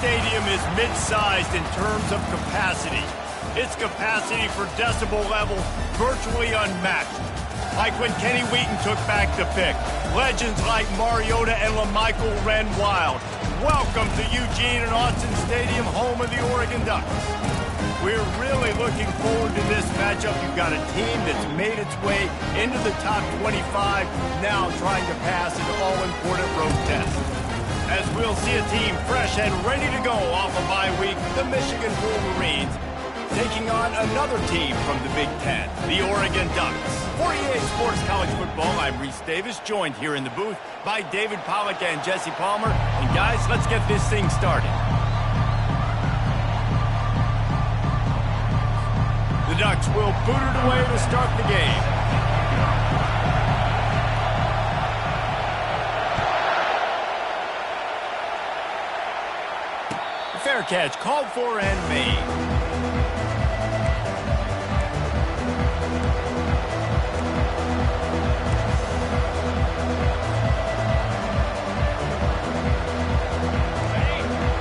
stadium is mid-sized in terms of capacity. Its capacity for decibel level virtually unmatched. Like when Kenny Wheaton took back the pick. Legends like Mariota and LaMichael ran wild. Welcome to Eugene and Austin Stadium, home of the Oregon Ducks. We're really looking forward to this matchup. You've got a team that's made its way into the top 25, now trying to pass an all-important road test. As we'll see a team fresh and ready to go off a bye week, the Michigan Wolverines, taking on another team from the Big Ten, the Oregon Ducks. For EA Sports College Football, I'm Reese Davis, joined here in the booth by David Pollack and Jesse Palmer. And guys, let's get this thing started. The Ducks will boot it away to start the game. Fair catch called for and made.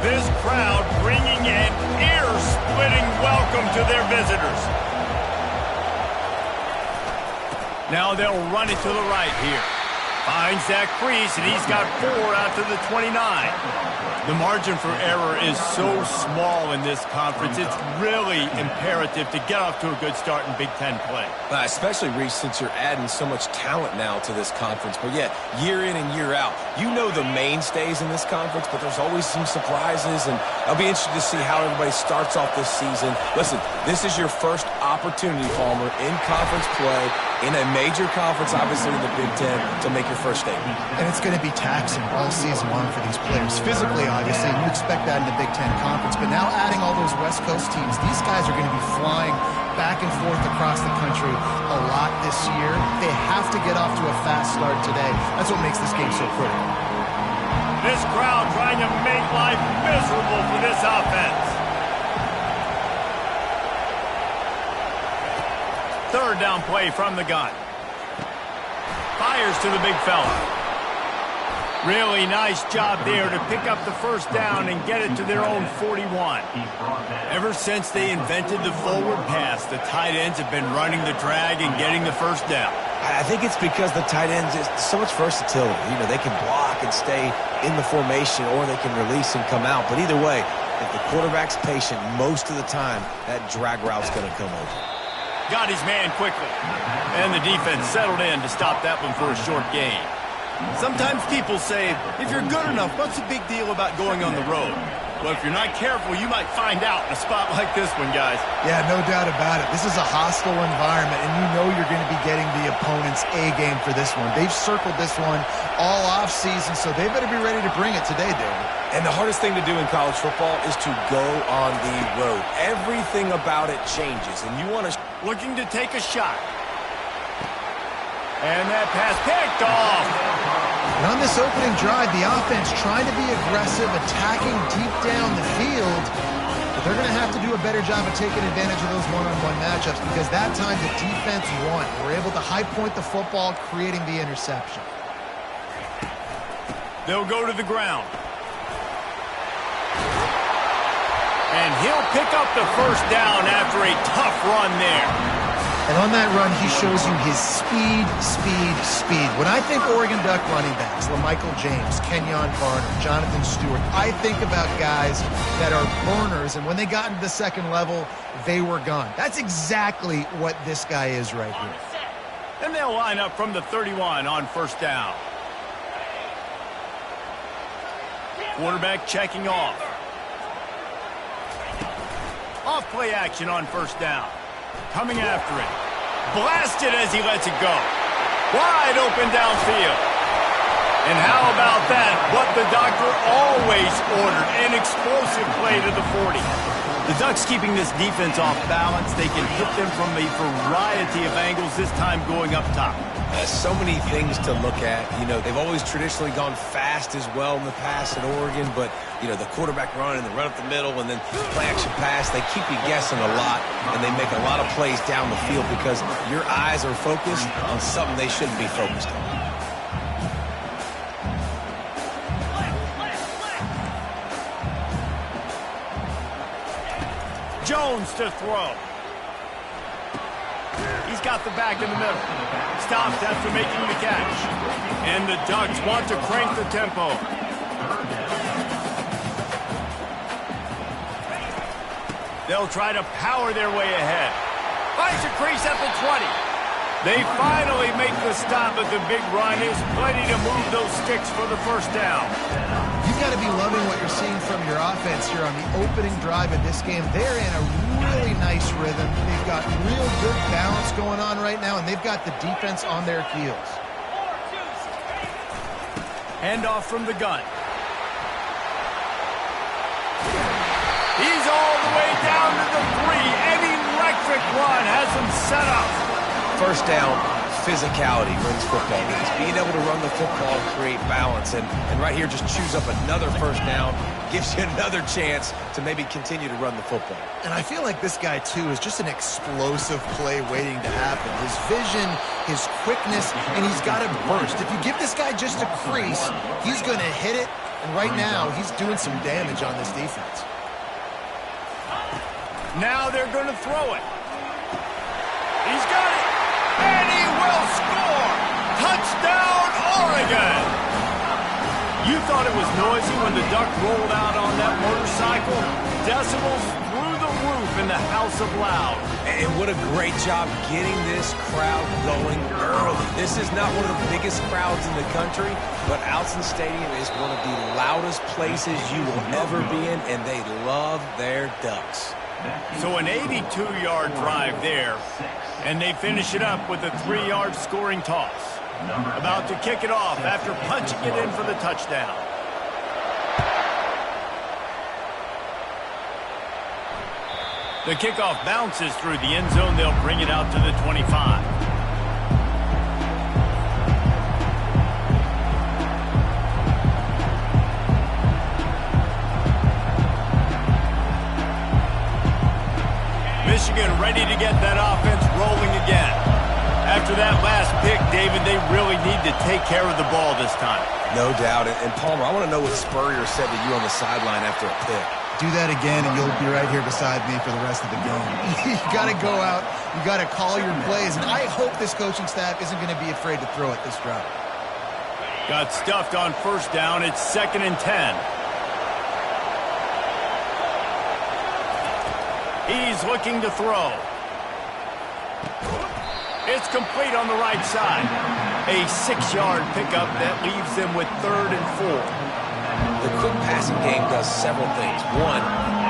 This crowd bringing an ear-splitting welcome to their visitors. Now they'll run it to the right here. Finds Zach Priest, and he's got 4 out to the 29. The margin for error is so small in this conference, it's really imperative to get off to a good start in Big Ten play. Especially, Reese, since you're adding so much talent now to this conference. But yet, year in and year out, you know the mainstays in this conference, but there's always some surprises, and I'll be interested to see how everybody starts off this season. Listen, this is your first opportunity, Palmer, in conference play, in a major conference, obviously in the Big Ten, to make your first statement. And it's going to be taxing all season long for these players. Physically, obviously, you expect that in the Big Ten Conference, but now adding all those West Coast teams, these guys are going to be flying back and forth across the country a lot this year. They have to get off to a fast start today. That's what makes this game so critical. This crowd trying to make life miserable for this offense. Third down play from the gun. Fires to the big fella. Really nice job there to pick up the first down and get it to their own 41. Ever since they invented the forward pass, the tight ends have been running the drag and getting the first down. I think it's because the tight ends is so much versatility. You know, they can block and stay in the formation, or they can release and come out. But either way, if the quarterback's patient most of the time, that drag route's going to come over. Got his man quickly. And the defense settled in to stop that one for a short gain. Sometimes people say, if you're good enough, what's the big deal about going on the road? Well, if you're not careful, you might find out in a spot like this one, guys. Yeah, no doubt about it. This is a hostile environment, and you know you're going to be getting the opponent's A-game for this one. They've circled this one all off-season, so they better be ready to bring it today, David. And the hardest thing to do in college football is to go on the road. Everything about it changes, and you want to... Looking to take a shot. And that pass picked off. And on this opening drive, the offense trying to be aggressive, attacking deep down the field. But they're going to have to do a better job of taking advantage of those one-on-one matchups, because that time the defense won. We're able to high point the football, creating the interception. They'll go to the ground. And he'll pick up the first down after a tough run there. And on that run, he shows you his speed, speed, speed. When I think Oregon Duck running backs, LaMichael James, Kenyon Barner, Jonathan Stewart, I think about guys that are burners, and when they got into the second level, they were gone. That's exactly what this guy is right here. And they'll line up from the 31 on first down. Quarterback checking off. Off play action on first down. Coming after it. Blasted as he lets it go. Wide open downfield. And how about that? What the doctor always ordered. An explosive play to the 40. The Ducks keeping this defense off balance. They can hit them from a variety of angles, this time going up top. So many things to look at. You know, they've always traditionally gone fast as well in the past in Oregon, but, you know, the quarterback run and the run up the middle and then play action pass, they keep you guessing a lot, and they make a lot of plays down the field because your eyes are focused on something they shouldn't be focused on. Jones to throw. He's got the back in the middle. Stops after making the catch. And the Ducks want to crank the tempo. They'll try to power their way ahead. Finds a crease at the 20. They finally make the stop, but the big run is plenty to move those sticks for the first down. You've got to be loving what you're seeing from your offense here on the opening drive of this game. They're in a really nice rhythm. They've got real good balance going on right now, and they've got the defense on their heels. Handoff from the gun. He's all the way down to the 3. An electric run has him set up. First down, physicality wins football games. Being able to run the football, create balance, and right here just chews up another first down, gives you another chance to maybe continue to run the football. And I feel like this guy, too, is just an explosive play waiting to happen. His vision, his quickness, and he's got to burst. If you give this guy just a crease, he's going to hit it, and right now he's doing some damage on this defense. Now they're going to throw it. He's got it. And he will score! Touchdown, Oregon! You thought it was noisy when the Duck rolled out on that motorcycle? Decibels through the roof in the House of Loud. And what a great job getting this crowd going early. This is not one of the biggest crowds in the country, but Autzen Stadium is one of the loudest places you will ever be in, and they love their Ducks. So an 82-yard drive there, and they finish it up with a 3-yard scoring toss. About to kick it off after punching it in for the touchdown. The kickoff bounces through the end zone. They'll bring it out to the 25. Michigan ready to get that offense rolling again. After that last pick, David, they really need to take care of the ball this time. No doubt. And Palmer, I want to know what Spurrier said to you on the sideline after a pick. Do that again, and you'll be right here beside me for the rest of the game. You got to go out. You got to call your plays, and I hope this coaching staff isn't going to be afraid to throw it this drive. Got stuffed on first down. It's 2nd and 10. He's looking to throw. It's complete on the right side. A 6-yard pickup that leaves them with 3rd and 4. The quick passing game does several things. One,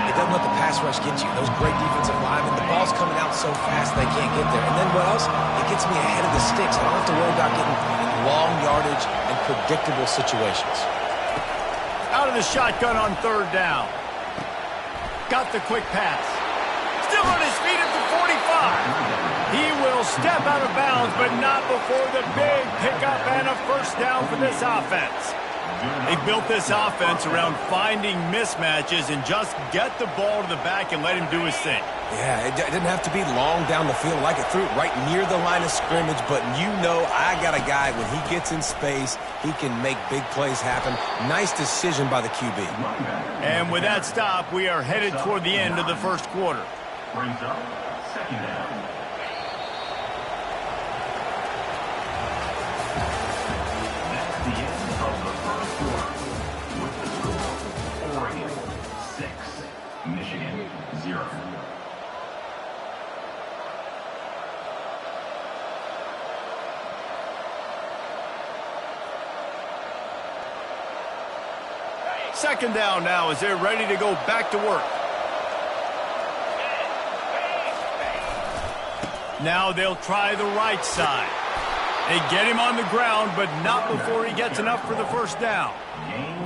it doesn't let the pass rush get you. Those great defensive linemen, the ball's coming out so fast they can't get there. And then what else? It gets me ahead of the sticks. I don't have to worry about getting long yardage and predictable situations. Out of the shotgun on 3rd down. Got the quick pass. Still on his feet at the 45. He will step out of bounds, but not before the big pickup and a first down for this offense. They built this offense around finding mismatches and just get the ball to the back and let him do his thing. Yeah, it didn't have to be long down the field. Like it threw it right near the line of scrimmage, but you know I got a guy, when he gets in space, he can make big plays happen. Nice decision by the QB. And with that stop, we are headed toward the end of the first quarter. Brings up 2nd down. That's the end of the first quarter. With the score, Oregon 6, Michigan 0. Second down now as they're ready to go back to work. Now they'll try the right side. They get him on the ground, but not before he gets enough for the first down.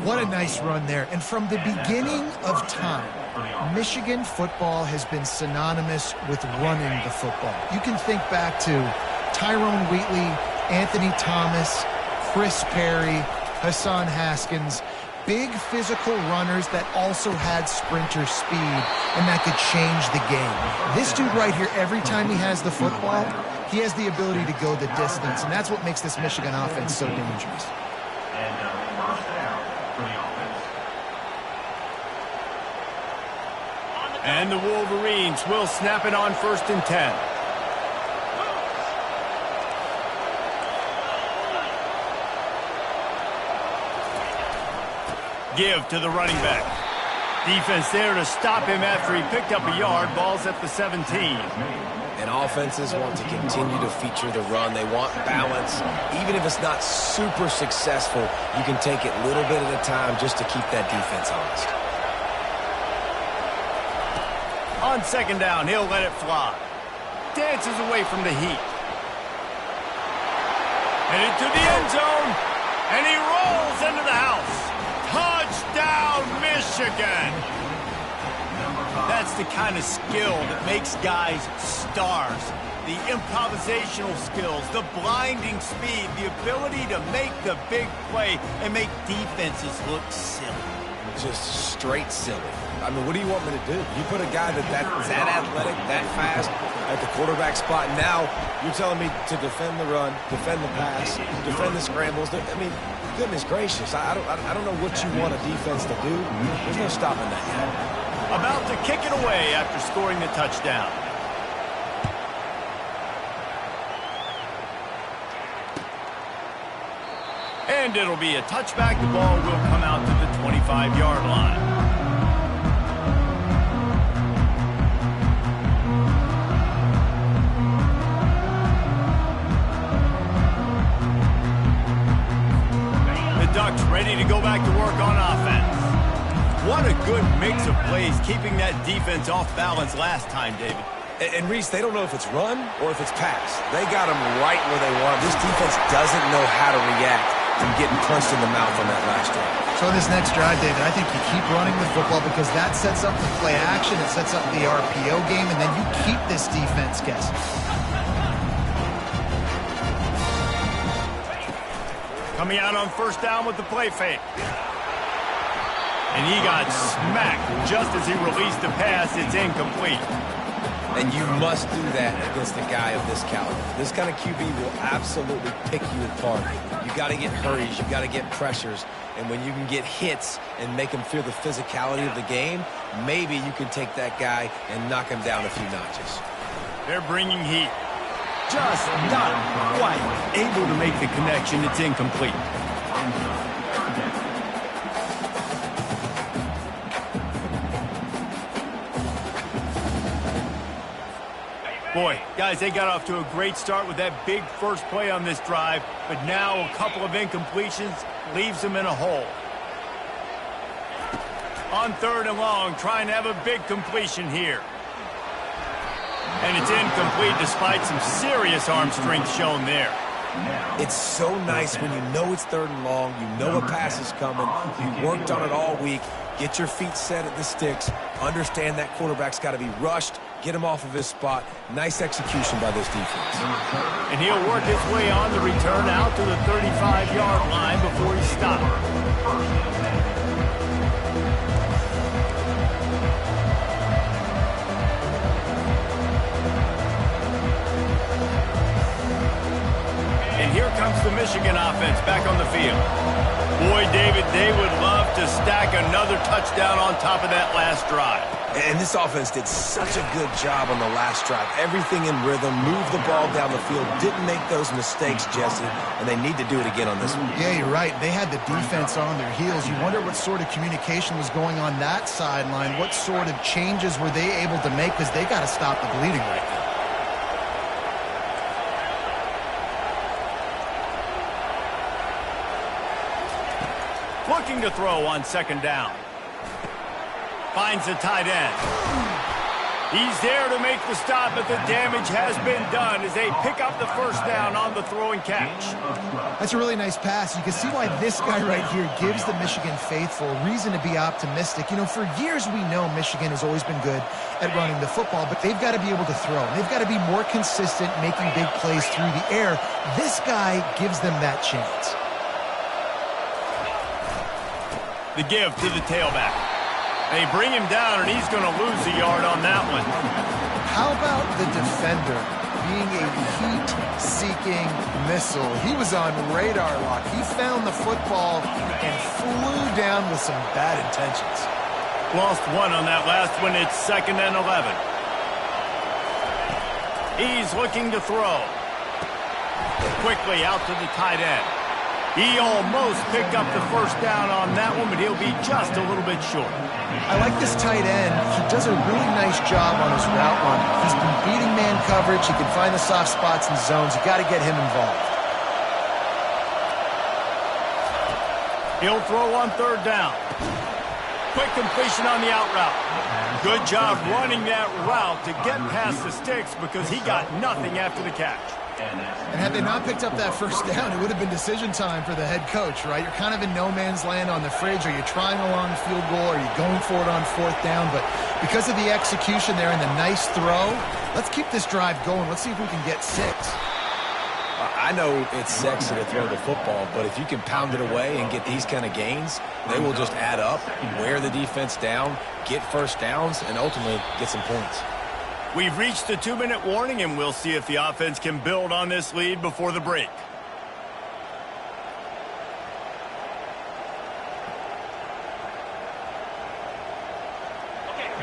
What a nice run there. And from the beginning of time, Michigan football has been synonymous with running the football. You can think back to Tyrone Wheatley, Anthony Thomas, Chris Perry, Hassan Haskins. Big physical runners that also had sprinter speed and that could change the game. This dude right here, every time he has the football, he has the ability to go the distance, and that's what makes this Michigan offense so dangerous. And first down for the offense. And the Wolverines will snap it on 1st and 10. Give to the running back. Defense there to stop him after he picked up a yard. Ball's at the 17. And offenses want to continue to feature the run. They want balance. Even if it's not super successful, you can take it little bit at a time just to keep that defense honest. On 2nd down, he'll let it fly. Dances away from the heat. And into the end zone. And he rolls into the house. Touchdown, Michigan! That's the kind of skill that makes guys stars. The improvisational skills, the blinding speed, the ability to make the big play and make defenses look silly. Just straight silly. I mean, what do you want me to do? You put a guy that's that athletic, that fast at the quarterback spot. Now you're telling me to defend the run, defend the pass, defend the scrambles. I mean, goodness gracious. I don't know what you want a defense to do. There's no stopping that yet. About to kick it away after scoring the touchdown. And it'll be a touchback. The ball will come out to the 25-yard line. The Ducks ready to go back to work on offense. What a good mix of plays, keeping that defense off balance last time, David. And Reese, they don't know if it's run or if it's pass. They got them right where they want. This defense doesn't know how to react from getting punched in the mouth on that last drive. So this next drive, David, I think you keep running the football because that sets up the play action, it sets up the RPO game, and then you keep this defense guessing. Coming out on 1st down with the play fake. And he got smacked just as he released the pass. It's incomplete. And you must do that against a guy of this caliber. This kind of QB will absolutely pick you apart. You got to get hurries. You got to get pressures. And when you can get hits and make him feel the physicality of the game, maybe you can take that guy and knock him down a few notches. They're bringing heat. Just not quite able to make the connection. It's incomplete. Boy, guys, they got off to a great start with that big first play on this drive, but now a couple of incompletions leaves them in a hole. On 3rd and long, trying to have a big completion here. And it's incomplete despite some serious arm strength shown there. It's so nice when you know it's 3rd and long, you know a pass is coming, you worked on it all week, get your feet set at the sticks, understand that quarterback's got to be rushed, get him off of his spot. Nice execution by this defense. And he'll work his way on the return out to the 35-yard line before he stops. And here comes the Michigan offense back on the field. Boy, David, they would love to stack another touchdown on top of that last drive. And this offense did such a good job on the last drive. Everything in rhythm, moved the ball down the field, didn't make those mistakes, Jesse, and they need to do it again on this one. Yeah, you're right. They had the defense on their heels. You wonder what sort of communication was going on that sideline. What sort of changes were they able to make because they got to stop the bleeding right now. Looking to throw on 2nd down. Finds the tight end. He's there to make the stop, but the damage has been done as they pick up the 1st down on the throw and catch. That's a really nice pass. You can see why this guy right here gives the Michigan faithful reason to be optimistic. You know, for years we know Michigan has always been good at running the football, but they've got to be able to throw. They've got to be more consistent making big plays through the air. This guy gives them that chance. The give to the tailback. They bring him down, and he's going to lose a yard on that one. How about the defender being a heat-seeking missile? He was on radar lock. He found the football and flew down with some bad intentions. Lost one on that last one. It's 2nd and 11. He's looking to throw. Quickly out to the tight end. He almost picked up the first down on that one, but he'll be just a little bit short. I like this tight end. He does a really nice job on his route run. He's been beating man coverage. He can find the soft spots and zones. You got to get him involved. He'll throw on 3rd down. Quick completion on the out route. Good job running that route to get past the sticks because he got nothing after the catch. And had they not picked up that first down, it would have been decision time for the head coach, right? You're kind of in no man's land on the fridge. Are you trying a long field goal? Are you going for it on 4th down? But because of the execution there and the nice throw, let's keep this drive going. Let's see if we can get 6. I know it's sexy to throw the football, but if you can pound it away and get these kind of gains, they will just add up, wear the defense down, get first downs, and ultimately get some points. We've reached the 2-minute warning, and we'll see if the offense can build on this lead before the break.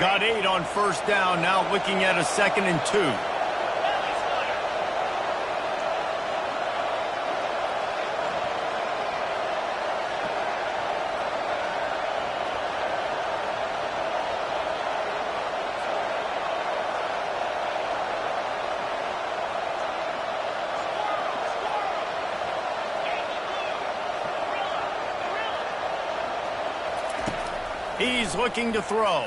Got 8 on 1st down, now looking at a 2nd and 2. He's looking to throw.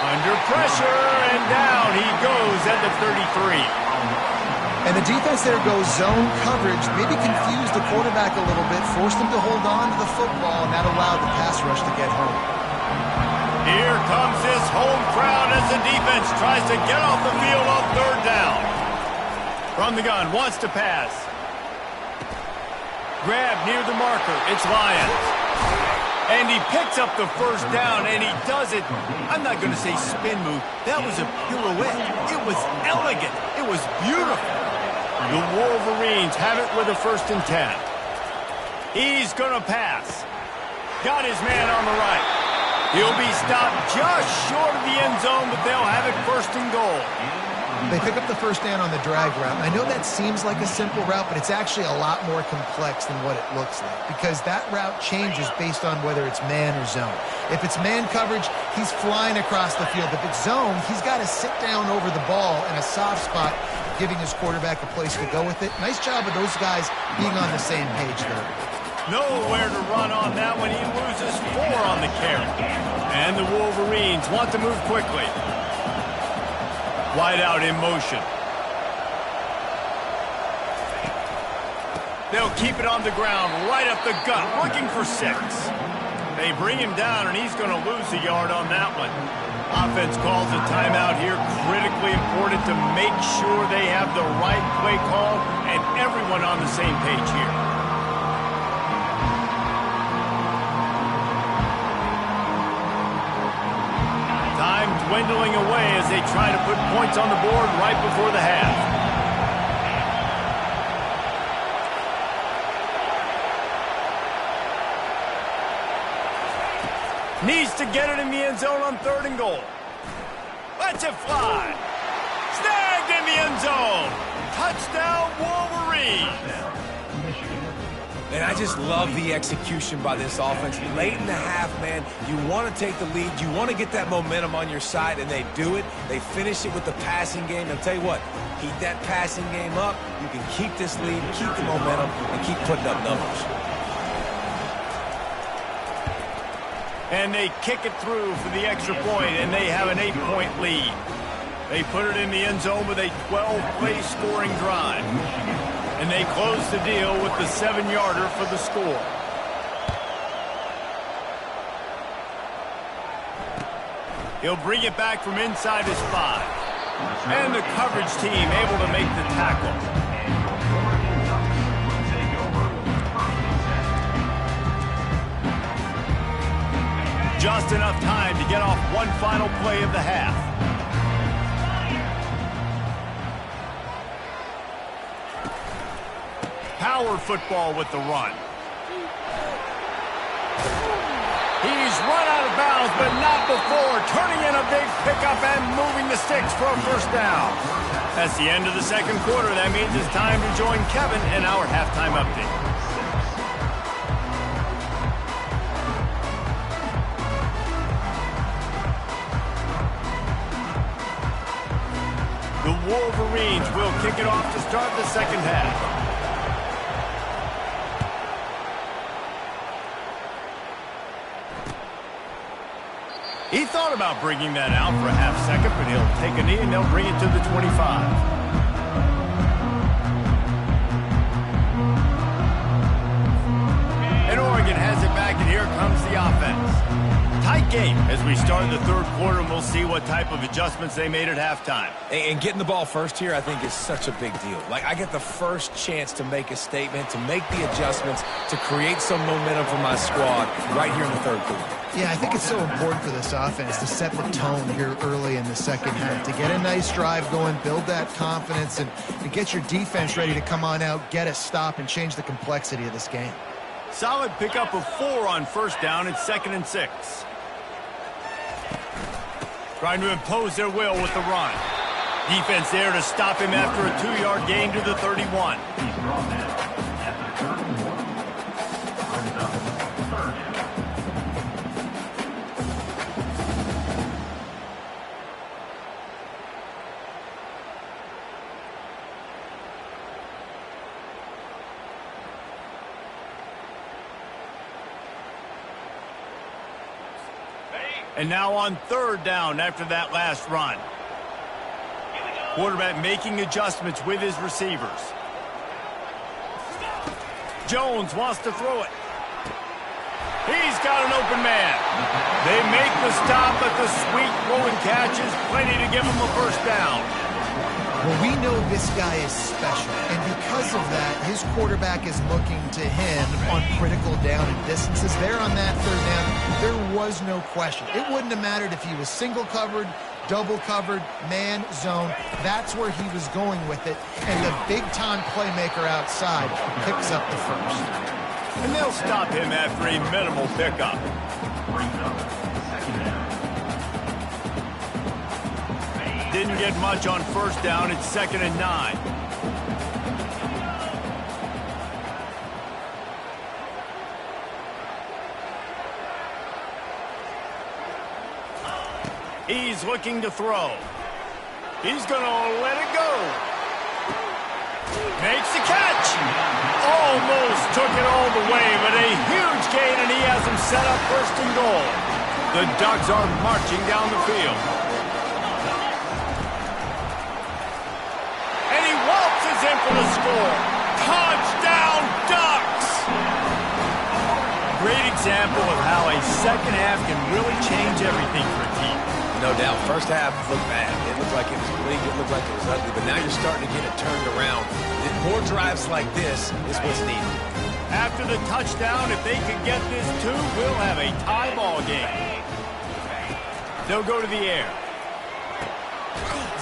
Under pressure, and down he goes at the 33. And the defense there goes zone coverage, maybe confused the quarterback a little bit, forced him to hold on to the football, and that allowed the pass rush to get home. Here comes this home crowd as the defense tries to get off the field on 3rd down. From the gun, wants to pass. Grab near the marker, it's Lyons. And he picks up the first down, and he does it. I'm not going to say spin move. That was a pirouette. It was elegant. It was beautiful. The Wolverines have it with a 1st and 10. He's going to pass. Got his man on the right. He'll be stopped just short of the end zone, but they'll have it 1st and goal. They pick up the first down on the drag route. And I know that seems like a simple route, but it's actually a lot more complex than what it looks like because that route changes based on whether it's man or zone. If it's man coverage, he's flying across the field. If it's zone, he's got to sit down over the ball in a soft spot, giving his quarterback a place to go with it. Nice job of those guys being on the same page there. Nowhere to run on that one. He loses 4 on the carry. And the Wolverines want to move quickly. Wide out in motion. They'll keep it on the ground, right up the gut, looking for 6. They bring him down, and he's going to lose a yard on that one. Offense calls a timeout here. Critically important to make sure they have the right play call and everyone on the same page here. Time dwindling away as they try to put points on the board right before the half. Needs to get it in the end zone on 3rd and goal. Lets it fly. Snagged in the end zone. Touchdown, Wolverines. And I just love the execution by this offense. Late in the half, man, you want to take the lead. You want to get that momentum on your side, and they do it. They finish it with the passing game. I'll tell you what, keep that passing game up. You can keep this lead, keep the momentum, and keep putting up numbers. And they kick it through for the extra point, and they have an 8-point lead. They put it in the end zone with a 12-play scoring drive. And they close the deal with the 7-yarder for the score. He'll bring it back from inside his 5. And the coverage team able to make the tackle. Just enough time to get off one final play of the half. Power football with the run. He's run out of bounds, but not before. Turning in a big pickup and moving the sticks for a first down. That's the end of the second quarter. That means it's time to join Kevin in our halftime update. The Wolverines will kick it off to start the second half. He thought about bringing that out for a half second, but he'll take a knee and they'll bring it to the 25. And Oregon has it back, and here comes the offense. Tight game as we start the third quarter, and we'll see what type of adjustments they made at halftime. And getting the ball first here, I think, is such a big deal. Like, I get the first chance to make a statement, to make the adjustments, to create some momentum for my squad right here in the third quarter. Yeah, I think it's so important for this offense to set the tone here early in the second half, to get a nice drive going, build that confidence, and to get your defense ready to come on out, get a stop, and change the complexity of this game. Solid pickup of 4 on first down. It's 2nd and 6. Trying to impose their will with the run. Defense there to stop him after a 2-yard gain to the 31. He's brought down at the 31. Brings up third down. And now on third down after that last run. Quarterback making adjustments with his receivers. Jones wants to throw it. He's got an open man. They make the stop, but the sweet throwing catch is plenty to give him a first down. Well, we know this guy is special, and because of that, his quarterback is looking to him on critical down and distances. There on that third down, there was no question. It wouldn't have mattered if he was single covered, double covered, man, zone. That's where he was going with it, and the big-time playmaker outside picks up the first. And they'll stop him after a minimal pickup. Brings up second down. Didn't get much on first down. It's 2nd and 9. He's looking to throw. He's going to let it go. Makes the catch. Almost took it all the way, but a huge gain, and he has him set up 1st and goal. The Ducks are marching down the field. And he waltzes in for the score. Touchdown, Ducks! Great example of how a second half can really change everything for a team. No doubt. First half looked bad. It looked like it was bleak. It looked like it was ugly. But now you're starting to get it turned around. More drives like this is what's needed. After the touchdown, if they can get this too, we'll have a tie ball game. They'll go to the air.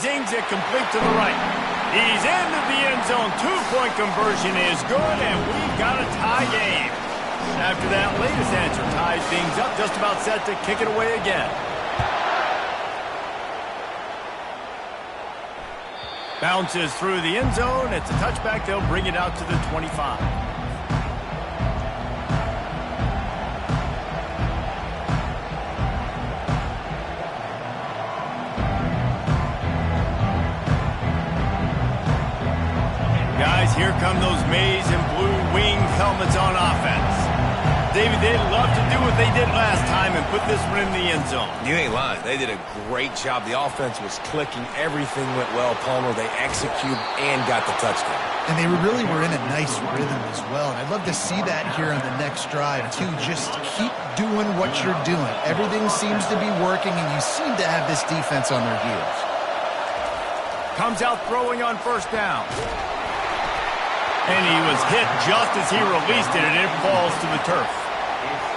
Zings it complete to the right. He's into the end zone. 2-point conversion is good, and we've got a tie game. After that latest answer ties things up, just about set to kick it away again. Bounces through the end zone. It's a touchback. They'll bring it out to the 25. Guys, here come those maize and blue wing helmets on offense. David, they'd love to do what they did last time and put this one in the end zone. You ain't lying. They did a great job. The offense was clicking. Everything went well, Palmer. They executed and got the touchdown. And they really were in a nice rhythm as well. And I'd love to see that here on the next drive, too. Just keep doing what you're doing. Everything seems to be working, and you seem to have this defense on their heels. Comes out throwing on first down. And he was hit just as he released it, and it falls to the turf.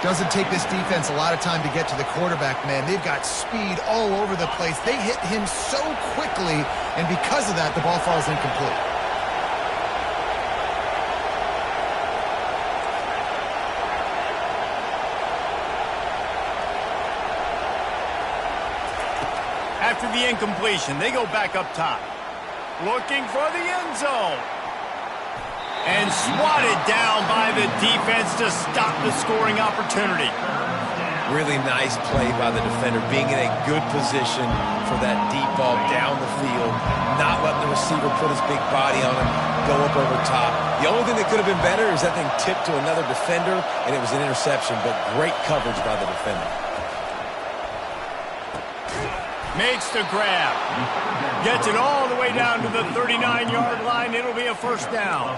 Doesn't take this defense a lot of time to get to the quarterback, man. They've got speed all over the place. They hit him so quickly, and because of that, the ball falls incomplete. after the incompletion. They go back up top. Looking for the end zone. And swatted down by the defense to stop the scoring opportunity. Really nice play by the defender, being in a good position for that deep ball down the field, not letting the receiver put his big body on him, go up over top. The only thing that could have been better is that thing tipped to another defender, and it was an interception, but great coverage by the defender. Makes the grab. Gets it all the way down to the 39-yard line. It'll be a first down.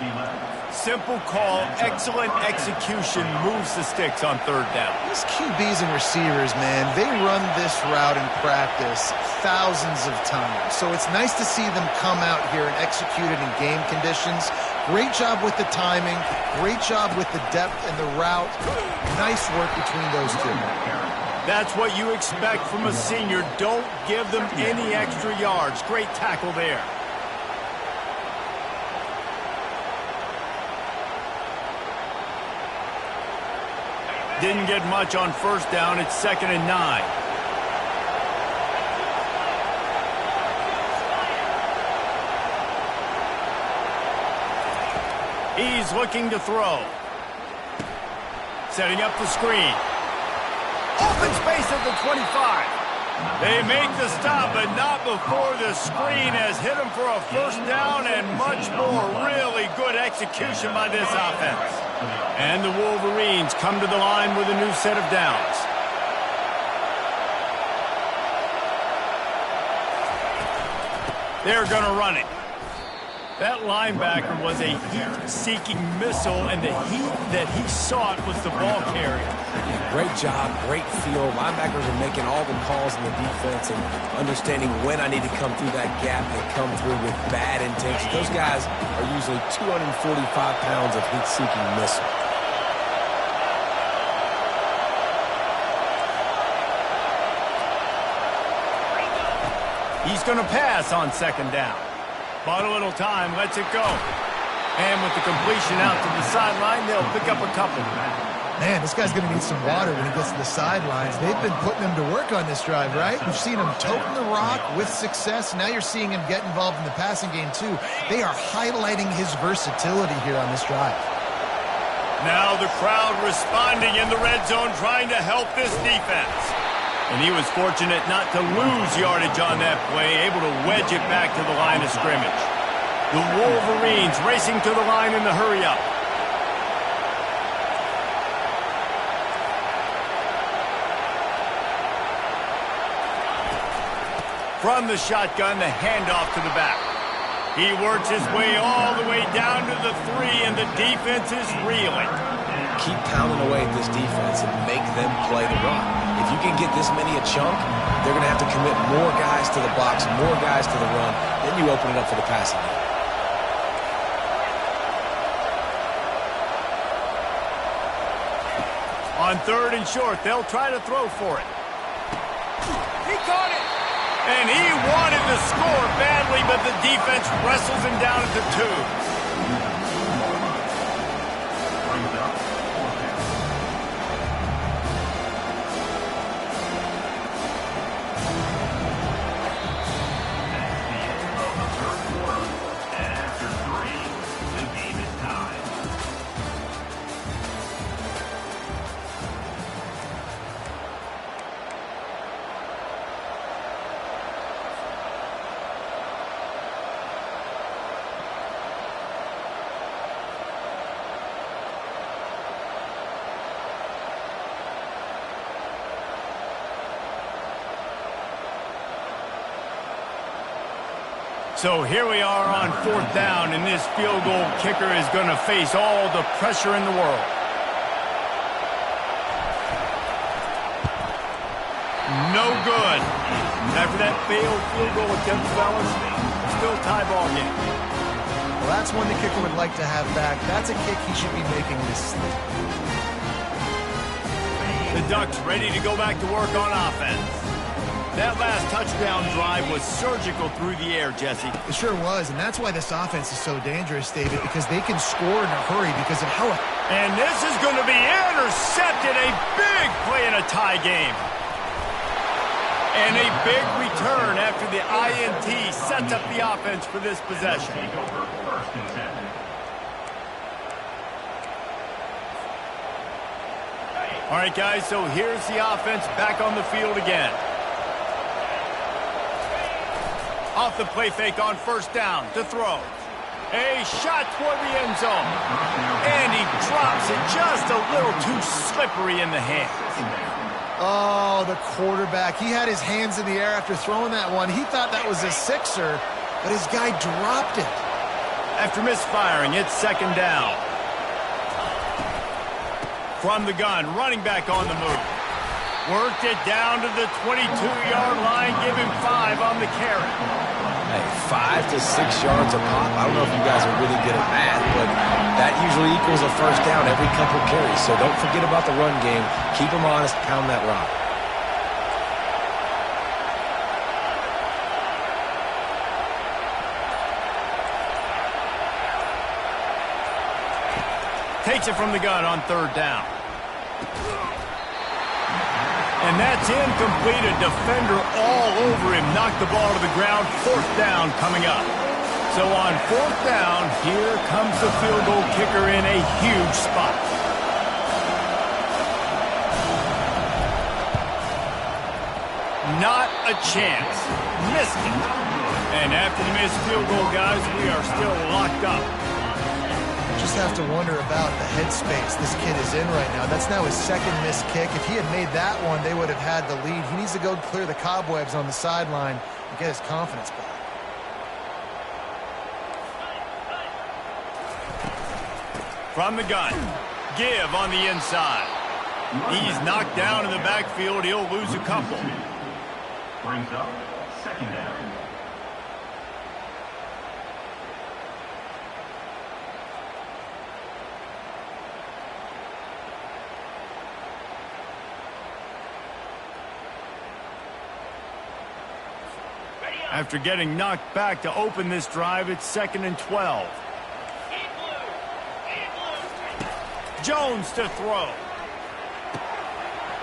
Simple call, excellent execution, moves the sticks on third down. These QBs and receivers, man, they run this route in practice thousands of times. So it's nice to see them come out here and execute it in game conditions. Great job with the timing. Great job with the depth and the route. Nice work between those two. That's what you expect from a senior. Don't give them any extra yards. Great tackle there. Didn't get much on first down. It's 2nd and 9. He's looking to throw. Setting up the screen. Open space at the 25. They make the stop, but not before the screen has hit him for a first down and much more. Really good execution by this offense. And the Wolverines come to the line with a new set of downs. They're going to run it. That linebacker was a heat-seeking missile, and the heat that he sought was the ball carrier. Yeah, great job, great feel. Linebackers are making all the calls in the defense and understanding when I need to come through that gap and come through with bad intention. Those guys are usually 245 pounds of heat-seeking missile. He's going to pass on 2nd down. Bought a little time, lets it go. And with the completion out to the sideline, they'll pick up a couple. Man, this guy's going to need some water when he gets to the sidelines. They've been putting him to work on this drive, right? We've seen him toting the rock with success. Now you're seeing him get involved in the passing game, too. They are highlighting his versatility here on this drive. Now the crowd responding in the red zone, trying to help this defense. And he was fortunate not to lose yardage on that play, able to wedge it back to the line of scrimmage. The Wolverines racing to the line in the hurry-up. From the shotgun, the handoff to the back. He works his way all the way down to the 3, and the defense is reeling. Keep pounding away at this defense and make them play the run. If you can get this many a chunk, they're going to have to commit more guys to the box, more guys to the run. Then you open it up for the passing game. On 3rd and short, they'll try to throw for it. He caught it! And he wanted to score badly, but the defense wrestles him down at the 2. So here we are on 4th down, and this field goal kicker is going to face all the pressure in the world. No good. After that failed field goal attempt, fellas, still tie ball game. Well, that's one the kicker would like to have back. That's a kick he should be making this season. The Ducks ready to go back to work on offense. That last touchdown drive was surgical through the air, Jesse. It sure was, and that's why this offense is so dangerous, David, because they can score in a hurry because of how... And this is going to be intercepted. A big play in a tie game. And a big return after the INT sets up the offense for this possession. Take over 1st and 10. All right, guys, so here's the offense back on the field again. Off the play fake on 1st down to throw. A shot toward the end zone. And he drops it just a little too slippery in the hand. Oh, the quarterback. He had his hands in the air after throwing that one. He thought that was a sixer, but his guy dropped it. After misfiring, it's 2nd down. From the gun, running back on the move. Worked it down to the 22-yard line, give him 5 on the carry. Hey, 5 to 6 yards a pop. I don't know if you guys are really good at math, but that usually equals a 1st down every couple carries. So don't forget about the run game. Keep them honest, pound that rock. Takes it from the gun on 3rd down. And that's incomplete. A defender all over him. Knocked the ball to the ground. 4th down coming up. So on 4th down, here comes the field goal kicker in a huge spot. Not a chance. Missed it. And after the missed field goal, guys, we are still locked up. Just have to wonder about the headspace this kid is in right now. That's now his 2nd missed kick. If he had made that one, they would have had the lead. He needs to go clear the cobwebs on the sideline and get his confidence back. From the gun, give on the inside. He's knocked down in the backfield. He'll lose a couple. Brings up 2nd down. After getting knocked back to open this drive, it's 2nd and 12. Jones to throw.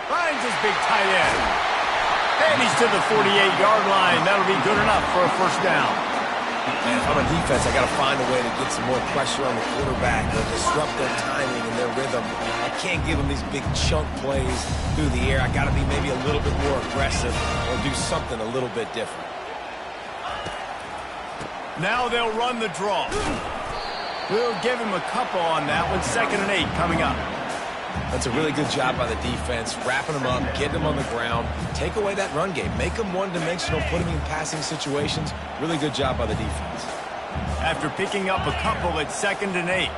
Finds his big tight end. And he's to the 48-yard line. That'll be good enough for a 1st down. Man, if I'm a defense, I got to find a way to get some more pressure on the quarterback or disrupt their timing and their rhythm. I can't give them these big chunk plays through the air. I got to be maybe a little bit more aggressive or do something a little bit different. Now they'll run the draw. We'll give him a couple on that one. 2nd and 8 coming up. That's a really good job by the defense, wrapping them up, getting them on the ground. Take away that run game. Make them one-dimensional, put them in passing situations. Really good job by the defense. After picking up a couple at 2nd and 8.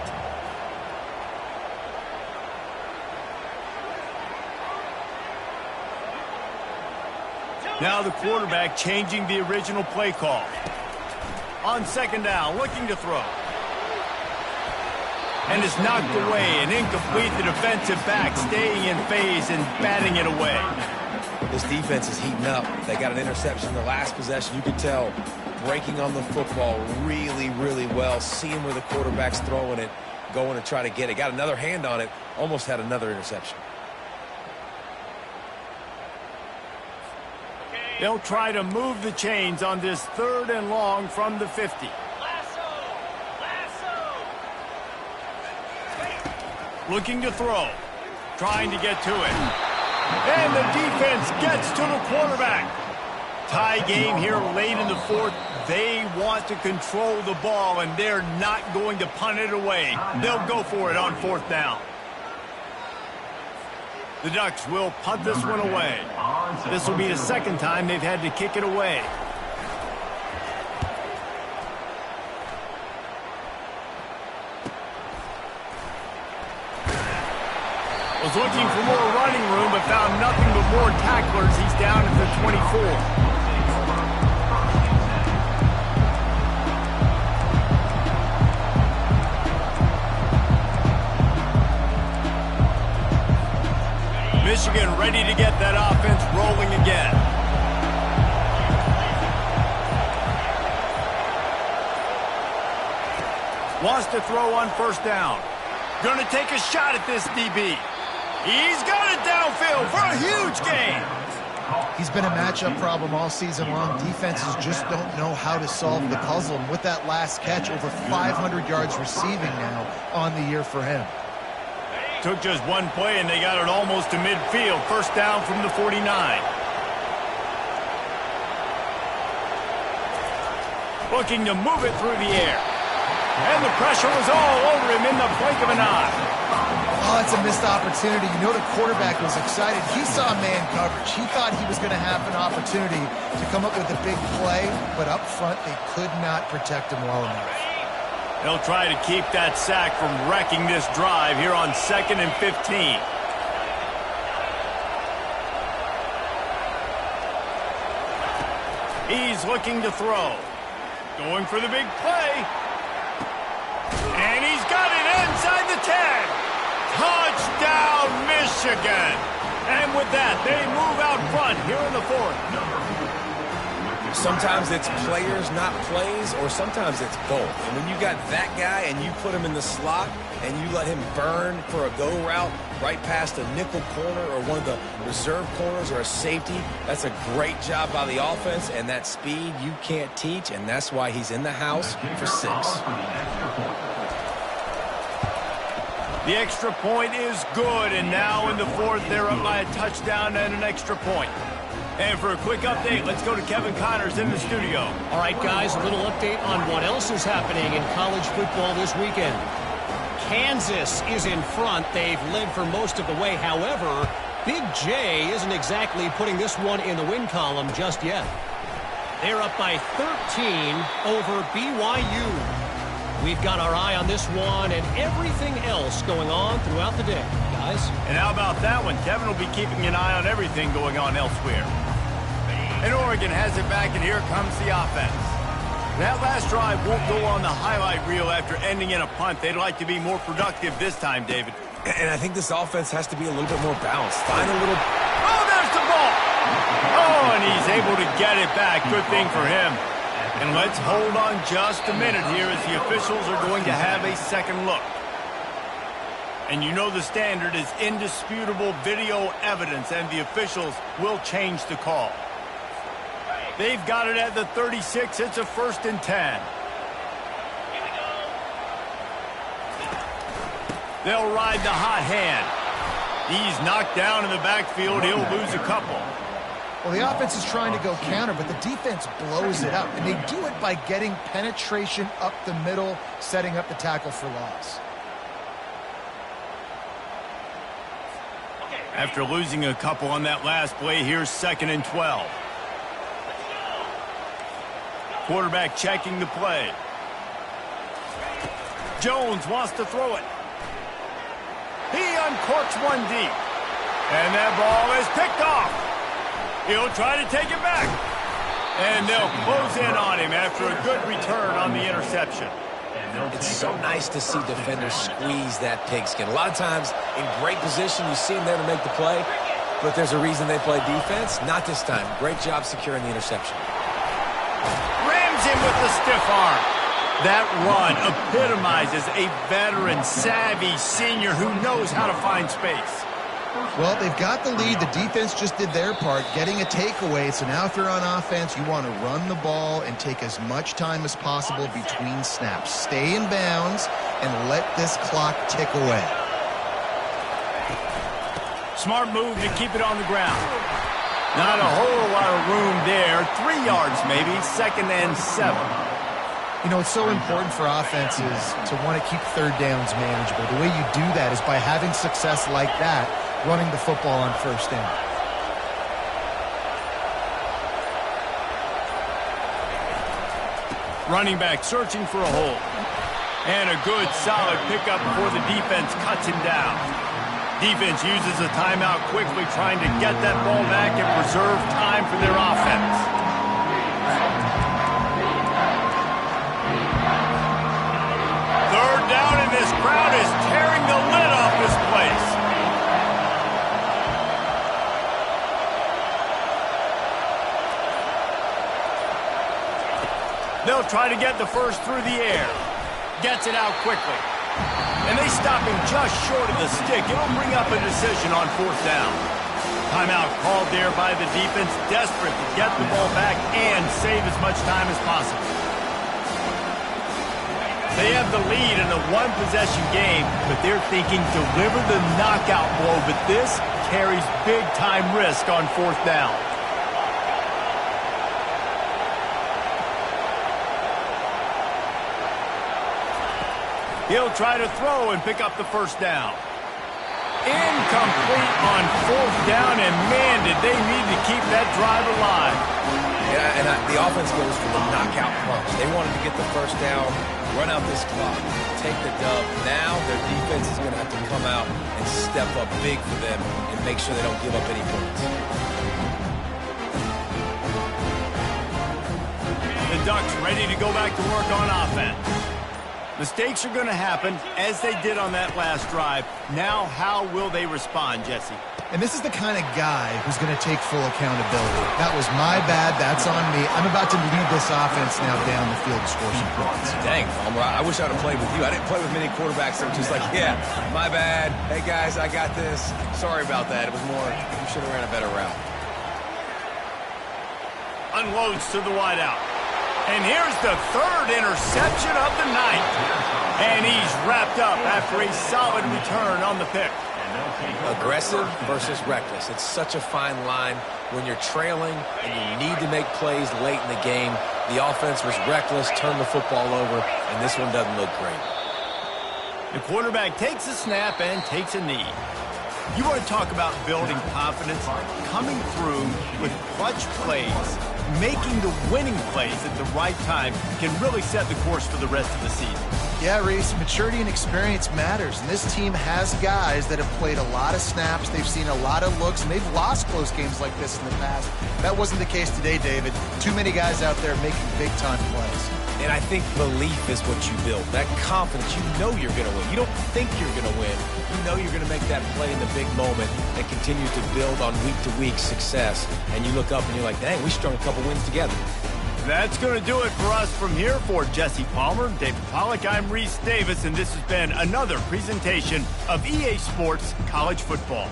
Now the quarterback changing the original play call. On 2nd down, looking to throw. And it's knocked away and incomplete. The defensive back staying in phase and batting it away. This defense is heating up. They got an interception in the last possession. You could tell breaking on the football really, really well. Seeing where the quarterback's throwing it, going to try to get it. Got another hand on it. Almost had another interception. They'll try to move the chains on this 3rd and long from the 50. Looking to throw. Trying to get to it. And the defense gets to the quarterback. Tie game here late in the 4th. They want to control the ball, and they're not going to punt it away. They'll go for it on 4th down. The Ducks will punt this one away. This will be the 2nd time they've had to kick it away. Was looking for more running room, but found nothing but more tacklers. He's down at the 24. Michigan ready to get that offense rolling again. Wants to throw on 1st down. Going to take a shot at this DB. He's got it downfield for a huge gain. He's been a matchup problem all season long. Defenses just don't know how to solve the puzzle. And with that last catch, over 500 yards receiving now on the year for him. Took just one play, and they got it almost to midfield. First down from the 49. Looking to move it through the air. And the pressure was all over him in the blink of an eye. Oh, it's a missed opportunity. You know the quarterback was excited. He saw man coverage. He thought he was going to have an opportunity to come up with a big play, but up front they could not protect him well enough. They'll try to keep that sack from wrecking this drive here on 2nd and 15. He's looking to throw. Going for the big play. And he's got it inside the 10. Touchdown, Michigan. And with that, they move out front here in the 4th. Sometimes it's players, not plays, or sometimes it's both. And when you got that guy and you put him in the slot and you let him burn for a go route right past a nickel corner or one of the reserve corners or a safety, that's a great job by the offense, and that speed you can't teach, and that's why he's in the house for 6. The extra point is good, and now in the 4th, they're up by a touchdown and an extra point. And for a quick update, let's go to Kevin Connors in the studio. All right, guys, a little update on what else is happening in college football this weekend. Kansas is in front. They've led for most of the way. However, Big J isn't exactly putting this one in the win column just yet. They're up by 13 over BYU. We've got our eye on this one and everything else going on throughout the day, guys. And how about that one? Kevin will be keeping an eye on everything going on elsewhere. And Oregon has it back, and here comes the offense. That last drive won't go on the highlight reel after ending in a punt. They'd like to be more productive this time, David. And I think this offense has to be a little bit more balanced. Find a little... Oh, there's the ball! Oh, and he's able to get it back. Good thing for him. And let's hold on just a minute here as the officials are going to have a second look. And you know the standard is indisputable video evidence, and the officials will change the call. They've got it at the 36. It's a 1st and 10. They'll ride the hot hand. He's knocked down in the backfield. He'll lose a couple. Well, the offense is trying to go counter, but the defense blows it up. And they do it by getting penetration up the middle, setting up the tackle for loss. After losing a couple on that last play, here's 2nd and 12. Quarterback checking the play. Jones wants to throw it. He uncorks one deep. And that ball is picked off. He'll try to take it back. And they'll close in on him after a good return on the interception. It's so nice to see defenders squeeze that pigskin. A lot of times, in great position, you see them there to make the play, but there's a reason they play defense. Not this time. Great job securing the interception. Rams him with the stiff arm. That run epitomizes a veteran, savvy senior who knows how to find space. Well, they've got the lead. The defense just did their part, getting a takeaway. So now if you're on offense, you want to run the ball and take as much time as possible between snaps. Stay in bounds and let this clock tick away. Smart move to keep it on the ground. Not a whole lot of room there. 3 yards maybe, 2nd and 7. You know, it's so important for offenses to want to keep third downs manageable. The way you do that is by having success like that, running the football on 1st down. Running back searching for a hole. And a good, solid pickup before the defense cuts him down. Defense uses a timeout quickly, trying to get that ball back and preserve time for their offense. Third down, and this crowd is tearing the lid off this place. They'll try to get the first through the air. Gets it out quickly. And they stop him just short of the stick. It'll bring up a decision on 4th down. Timeout called there by the defense, desperate to get the ball back and save as much time as possible. They have the lead in a one-possession game, but they're thinking deliver the knockout blow, but this carries big-time risk on 4th down. He'll try to throw and pick up the 1st down. Incomplete on 4th down, and man, did they need to keep that drive alive. Yeah, and the offense goes for the knockout punch. They wanted to get the 1st down, run out this clock, take the dub. Now their defense is going to have to come out and step up big for them and make sure they don't give up any points. The Ducks ready to go back to work on offense. Mistakes are going to happen, as they did on that last drive. Now, how will they respond, Jesse? And this is the kind of guy who's going to take full accountability. That was my bad. That's on me. I'm about to lead this offense now down the field to score some points. Dang, Palmer, I wish I would have played with you. I didn't play with many quarterbacks that were just like, yeah, my bad. Hey, guys, I got this. Sorry about that. It was more, you should have ran a better route. Unloads to the wideout. And here's the 3rd interception of the night. And he's wrapped up after a solid return on the pick. Aggressive versus reckless. It's such a fine line when you're trailing and you need to make plays late in the game. The offense was reckless, turned the football over, and this one doesn't look great. The quarterback takes a snap and takes a knee. You want to talk about building confidence? Coming through with clutch plays, making the winning plays at the right time can really set the course for the rest of the season. Yeah, Reese, maturity and experience matters, and this team has guys that have played a lot of snaps. They've seen a lot of looks, and they've lost close games like this in the past. That wasn't the case today, David. Too many guys out there making big-time plays. And I think belief is what you build. That confidence, you know you're going to win. You don't think you're going to win. You know you're going to make that play in the big moment that continues to build on week-to-week success. And you look up and you're like, dang, we strung a couple wins together. That's going to do it for us from here. For Jesse Palmer, David Pollack, I'm Reese Davis, and this has been another presentation of EA Sports College Football.